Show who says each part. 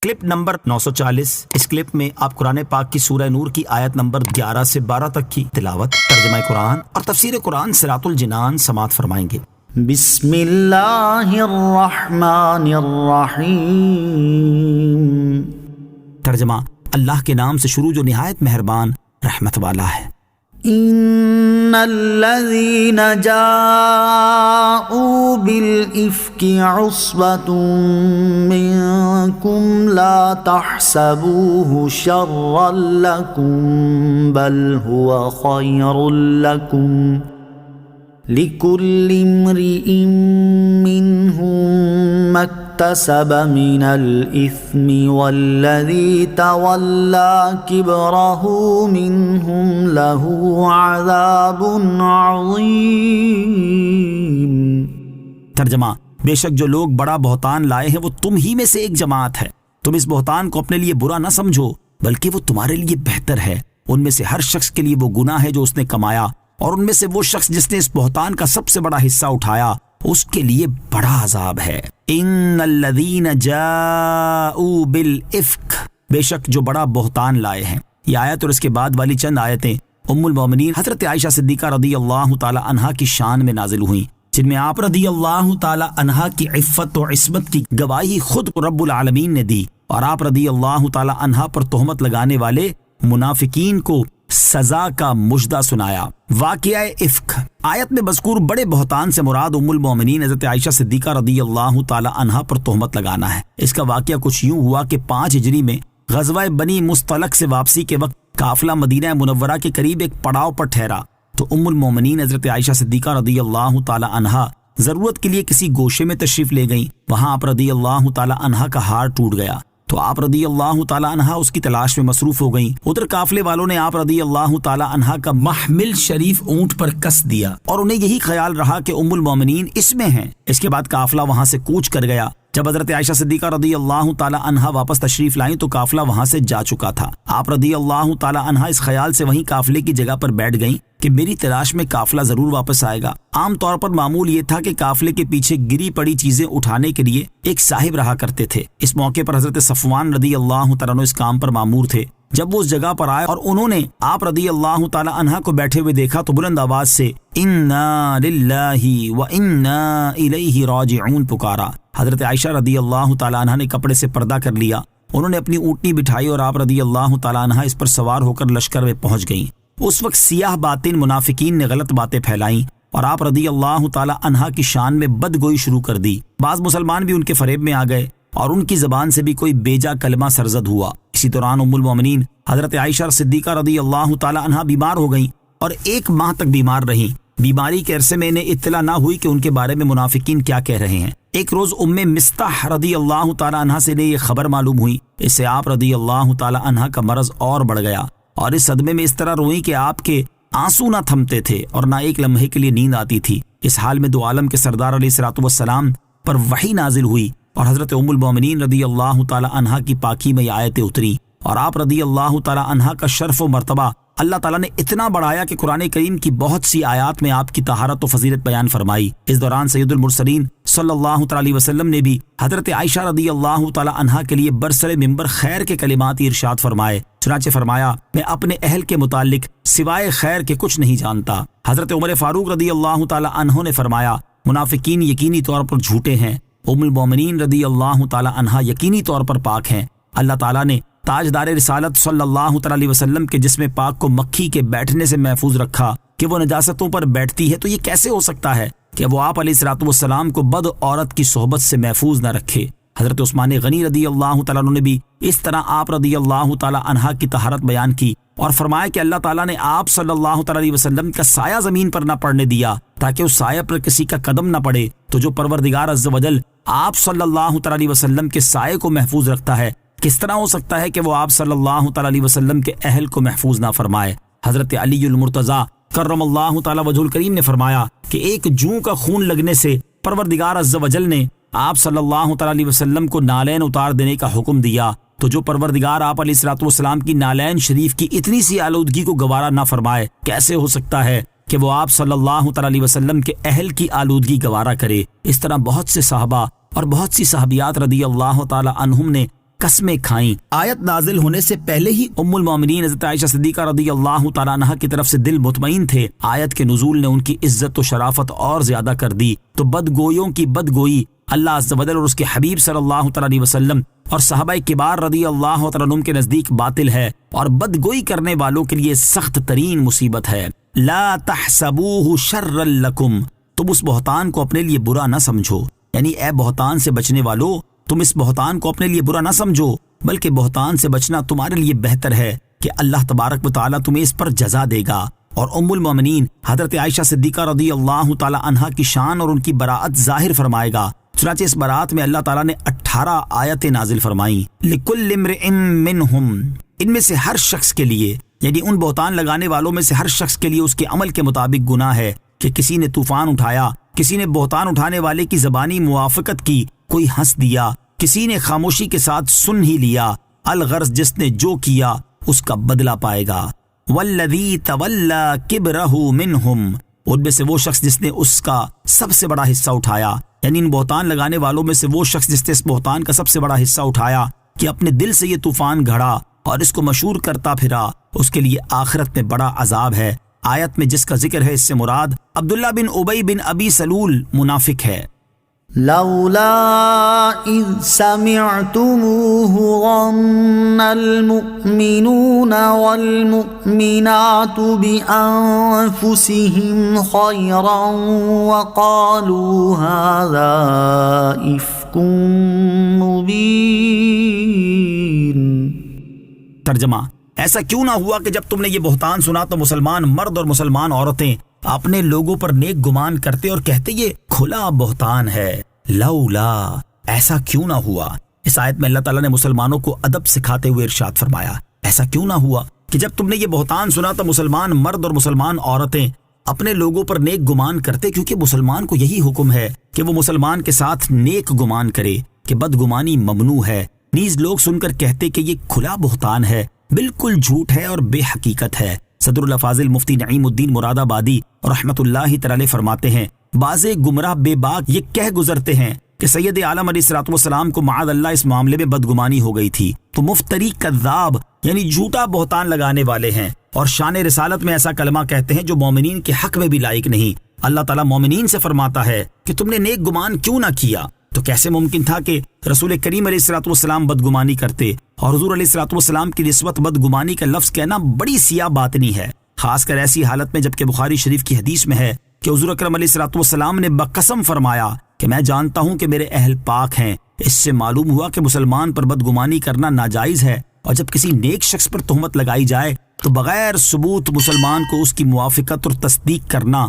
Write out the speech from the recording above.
Speaker 1: Clip number 940۔ اس clip میں آپ قرآن پاک کی سورہ نور کی آیت نمبر 11 سے 12 تک کی تلاوت، ترجمہ قرآن اور تفسیر قرآن صراط الجنان سماعت فرمائیں گے۔
Speaker 2: بسم اللہ الرحمن الرحیم۔
Speaker 1: ترجمہ: اللہ کے نام سے شروع جو نہایت مہربان رحمت والا ہے۔
Speaker 2: ان الذين جاءوا بالإفك عصبة منكم لا تحسبوه شرا لكم بل هو خير لكم لكل امرئ منهم ما اكتسب من الإثم والذي تولى كبره منهم له عذاب عظيم۔
Speaker 1: ترجمہ: بے شک جو لوگ بڑا بہتان لائے ہیں وہ تم ہی میں سے ایک جماعت ہے۔ تم اس بہتان کو اپنے لیے برا نہ سمجھو بلکہ وہ تمہارے لیے بہتر ہے۔ ان میں سے ہر شخص کے لیے وہ گناہ ہے جو اس نے کمایا، اور ان میں سے وہ شخص جس نے اس بہتان کا سب سے بڑا حصہ اٹھایا اس کے لیے بڑا عذاب ہے۔ ان الذین جاءوا بالافک، بے شک جو بڑا بہتان لائے ہیں۔ یہ آیت اور اس کے بعد والی چند آیتیں ام المومنین حضرت عائشہ صدیقہ رضی اللہ تعالی عنہا کی شان میں نازل ہوئیں، جن میں آپ رضی اللہ تعالی عنہا کی عفت و عصمت کی گواہی خود رب العالمین نے دی، اور آپ رضی اللہ تعالی عنہا پر تہمت لگانے والے منافقین کو سزا کا مژدہ سنایا۔ واقعہ افک آیت میں مذکور بڑے بہتان سے مراد ام المومنین حضرت عائشہ صدیقہ رضی اللہ تعالی عنہا پر تہمت لگانا ہے۔ اس کا واقعہ کچھ یوں ہوا کہ 5 ہجری میں غزوہ بنی مستلق سے واپسی کے وقت قافلہ مدینہ منورہ کے قریب ایک پڑاؤ پر ٹھہرا تو ام المومنین حضرت عائشہ صدیقہ رضی اللہ تعالی عنہا ضرورت کے لیے کسی گوشے میں تشریف لے گئیں۔ وہاں آپ رضی اللہ تعالی عنہا کا ہار ٹوٹ گیا تو آپ رضی اللہ تعالی عنہا اس کی تلاش میں مصروف ہو گئیں۔ ادھر قافلے والوں نے آپ رضی اللہ تعالی عنہا کا محمل شریف اونٹ پر کس دیا اور انہیں یہی خیال رہا کہ ام المومنین اس میں ہیں۔ اس کے بعد قافلہ وہاں سے کوچ کر گیا۔ جب حضرت عائشہ صدیقہ رضی اللہ تعالی عنہا واپس تشریف لائیں تو قافلہ وہاں سے جا چکا تھا۔ آپ رضی اللہ تعالی عنہا اس خیال سے وہیں قافلے کی جگہ پر بیٹھ گئیں کہ میری تلاش میں قافلہ ضرور واپس آئے گا۔ عام طور پر معمول یہ تھا کہ قافلے کے پیچھے گری پڑی چیزیں اٹھانے کے لیے ایک صاحب رہا کرتے تھے۔ اس موقع پر حضرت صفوان رضی اللہ تعالیٰ عنہ اس کام پر مامور تھے۔ جب وہ اس جگہ پر آئے اور انہوں نے آپ رضی اللہ تعالی عنہ کو بیٹھے ہوئے دیکھا تو بلند آواز سے انا للہ و انا الیہ راجعون پکارا۔ حضرت عائشہ رضی اللہ تعالی عنہ نے کپڑے سے پردہ کر لیا۔ انہوں نے اپنی اونٹنی بٹھائی اور آپ رضی اللہ تعالی عنہ اس پر سوار ہو کر لشکر میں پہنچ گئیں۔ اس وقت سیاہ باطن منافقین نے غلط باتیں پھیلائیں اور آپ رضی اللہ تعالی عنہ کی شان میں بدگوئی شروع کر دی۔ بعض مسلمان بھی ان کے فریب میں آ گئے اور ان کی زبان سے بھی کوئی بیجا کلمہ سرزد ہوا۔ اسی دوران ام المومنین حضرت عائشہ صدیقہ رضی اللہ تعالی عنہ بیمار ہو گئیں اور 1 ماہ تک بیمار رہیں۔ بیماری کے عرصے میں انہیں اطلاع نہ ہوئی کہ ان کے بارے میں منافقین کیا کہہ رہے ہیں۔ ایک روز ام مستح رضی اللہ تعالی عنہ سے یہ خبر معلوم ہوئی۔ اس سے آپ رضی اللہ تعالی عنہ کا مرض اور بڑھ گیا اور اس صدمے میں اس طرح روئیں کہ آپ کے آنسو نہ تھمتے تھے اور نہ ایک لمحے کے لیے نیند آتی تھی۔ اس حال میں 2 عالم کے سردار علیہ الصلوۃ والسلام پر وحی نازل ہوئی اور حضرت ام المومنین رضی اللہ تعالی عنہا کی پاکی میں آیتیں اتری اور آپ رضی اللہ تعالی عنہا کا شرف و مرتبہ اللہ تعالیٰ نے اتنا بڑھایا کہ قرآن کریم کی بہت سی آیات میں آپ کی طہارت و فضیلت بیان فرمائی۔ اس دوران سید المرسلین صلی اللہ تعالی وسلم نے بھی حضرت عائشہ رضی اللہ تعالی عنہا کے لیے برسر ممبر خیر کے کلمات ارشاد فرمائے۔ چنانچہ فرمایا میں اپنے اہل کے متعلق سوائے خیر کے کچھ نہیں جانتا۔ حضرت عمر فاروق رضی اللہ تعالی عنہ نے فرمایا منافقین یقینی طور پر جھوٹے ہیں، ام المومنین رضی اللہ تعالی عنہا یقینی طور پر پاک ہیں۔ اللہ تعالیٰ نے تاجدار رسالت صلی اللہ تعالی وسلم کے جسم پاک کو مکھی کے بیٹھنے سے محفوظ رکھا کہ وہ نجاستوں پر بیٹھتی ہے، تو یہ کیسے ہو سکتا ہے کہ وہ آپ علیہ الصلوۃ والسلام کو بد عورت کی صحبت سے محفوظ نہ رکھے۔ حضرت عثمان غنی رضی اللہ تعالیٰ عنہ نے بھی اس طرح آپ رضی اللہ تعالی عنہا کی طہارت بیان کی اور فرمایا کہ اللہ تعالیٰ نے آپ صلی اللہ تعالی وسلم کا سایہ زمین پر نہ پڑنے دیا تاکہ اس سایہ پر کسی کا قدم نہ پڑے، تو جو پروردگار عز و جل آپ صلی اللہ تعالی وسلم کے سائے کو محفوظ رکھتا ہے، کس طرح ہو سکتا ہے کہ وہ آپ صلی اللہ تعالی وسلم کے اہل کو محفوظ نہ فرمائے۔ حضرت علی المرتضیٰ کرم اللہ تعالی وجہ الکریم نے فرمایا کہ ایک جوں کا خون لگنے سے پروردگار عز و جل نے آپ صلی اللہ تعالی وسلم کو نالین اتار دینے کا حکم دیا، تو جو پروردگار آپ علیہ الصلوۃ والسلام کی نالین شریف کی اتنی سی آلودگی کو گوارا نہ فرمائے، کیسے ہو سکتا ہے کہ وہ آپ صلی اللہ تعالی وسلم کے اہل کی آلودگی گوارا کرے۔ اس طرح بہت سے صحابہ اور بہت سی صحابیات رضی اللہ تعالی عنہم نے قسمیں کھائیں۔ آیت نازل ہونے سے پہلے ہی ام المومنین حضرت عائشہ صدیقہ رضی اللہ تعالیٰ عنہا کی طرف سے دل مطمئن تھے۔ آیت کے نزول نے ان کی عزت و شرافت اور زیادہ کر دی۔ تو بدگوئیوں کی بدگوئی اللہ عز و جل اور اس کے حبیب صلی اللہ تعالیٰ علیہ وسلم اور صحابہ کبار رضی اللہ تعالیٰ عنہم کے نزدیک باطل ہے، اور بدگوئی کرنے والوں کے لیے سخت ترین مصیبت ہے۔ لا تحسبوہ شرا لکم، تم اس بہتان کو اپنے لیے برا نہ سمجھو، یعنی اے بہتان سے بچنے والو، تم اس بہتان کو اپنے لیے برا نہ سمجھو، بلکہ بہتان سے بچنا تمہارے لیے بہتر ہے کہ اللہ تبارک و تعالیٰ تمہیں اس پر جزا دے گا۔ اور ام المومنین حضرت عائشہ صدیقہ رضی اللہ تعالیٰ عنہا کی شان اور ان کی براءت ظاہر فرمائے گا۔ چنانچہ اس براءت میں اللہ تعالیٰ نے 18 آیتیں نازل فرمائیں۔ لِكُلِّ امْرِئٍ مِّنْهُمْ، ان میں سے ہر شخص کے لیے، یعنی ان بہتان لگانے والوں میں سے ہر شخص کے لیے اس کے عمل کے مطابق گناہ ہے کہ کسی نے طوفان اٹھایا، کسی نے بہتان اٹھانے والے کی زبانی موافقت کی، کوئی ہنس دیا، کسی نے خاموشی کے ساتھ سن ہی لیا، الغرض جس نے جو کیا اس کا بدلہ پائے گا۔ وَالَّذِي تَوَلَّى كِبْرَهُ مِنْهُمْ، ان میں سے وہ شخص جس نے اس کا سب سے بڑا حصہ اٹھایا، یعنی ان بہتان لگانے والوں میں سے وہ شخص جس نے اس بہتان کا سب سے بڑا حصہ اٹھایا کہ اپنے دل سے یہ طوفان گھڑا اور اس کو مشہور کرتا پھرا، اس کے لیے آخرت میں بڑا عذاب ہے۔ آیت میں جس کا ذکر ہے اس سے مراد عبداللہ بن ابی بن ابی سلول منافق ہے۔
Speaker 2: لولا اذ سمعتموه ظن المؤمنون والمؤمنات بأنفسهم خيرا وقالوا هذا إفك مبين۔
Speaker 1: ترجمہ، ایسا کیوں نہ ہوا کہ جب تم نے یہ بہتان سنا تو مسلمان مرد اور مسلمان عورتیں اپنے لوگوں پر نیک گمان کرتے اور کہتے یہ کھلا بہتان ہے۔ لولا، ایسا کیوں نہ ہوا۔ اس آیت میں اللہ تعالیٰ نے مسلمانوں کو ادب سکھاتے ہوئے ارشاد فرمایا، ایسا کیوں نہ ہوا کہ جب تم نے یہ بہتان سنا تو مسلمان مرد اور مسلمان عورتیں اپنے لوگوں پر نیک گمان کرتے، کیونکہ مسلمان کو یہی حکم ہے کہ وہ مسلمان کے ساتھ نیک گمان کرے کہ بدگمانی ممنوع ہے۔ نیز لوگ سن کر کہتے کہ یہ کھلا بہتان ہے، بالکل جھوٹ ہے اور بے حقیقت ہے۔ صدر الافاضل مفتی نعیم الدین مراد آبادی رحمۃ اللہ تعالی فرماتے ہیں، بعض گمراہ بے باک یہ کہہ گزرتے ہیں کہ سید عالم علیہ الصلوۃ والسلام کو معاذ اللہ اس معاملے میں بدگمانی ہو گئی تھی، تو مفتری کذاب یعنی جھوٹا بہتان لگانے والے ہیں، اور شان رسالت میں ایسا کلمہ کہتے ہیں جو مومنین کے حق میں بھی لائق نہیں۔ اللہ تعالیٰ مومنین سے فرماتا ہے کہ تم نے نیک گمان کیوں نہ کیا، تو کیسے ممکن تھا کہ رسول کریم علیہ الصلوۃ والسلام بدگمانی کرتے، اور حضور علیہ الصلوۃ والسلام کی نسبت بدگمانی کا لفظ کہنا بڑی سیاہ باطنی ہے، خاص کر ایسی حالت میں جبکہ بخاری شریف کی حدیث میں ہے کہ حضور اکرم علیہ الصلوۃ والسلام نے بقسم فرمایا کہ میں جانتا ہوں کہ میرے اہل پاک ہیں۔ اس سے معلوم ہوا کہ مسلمان پر بدگمانی کرنا ناجائز ہے، اور جب کسی نیک شخص پر تہمت لگائی جائے تو بغیر ثبوت مسلمان کو اس کی موافقت اور تصدیق کرنا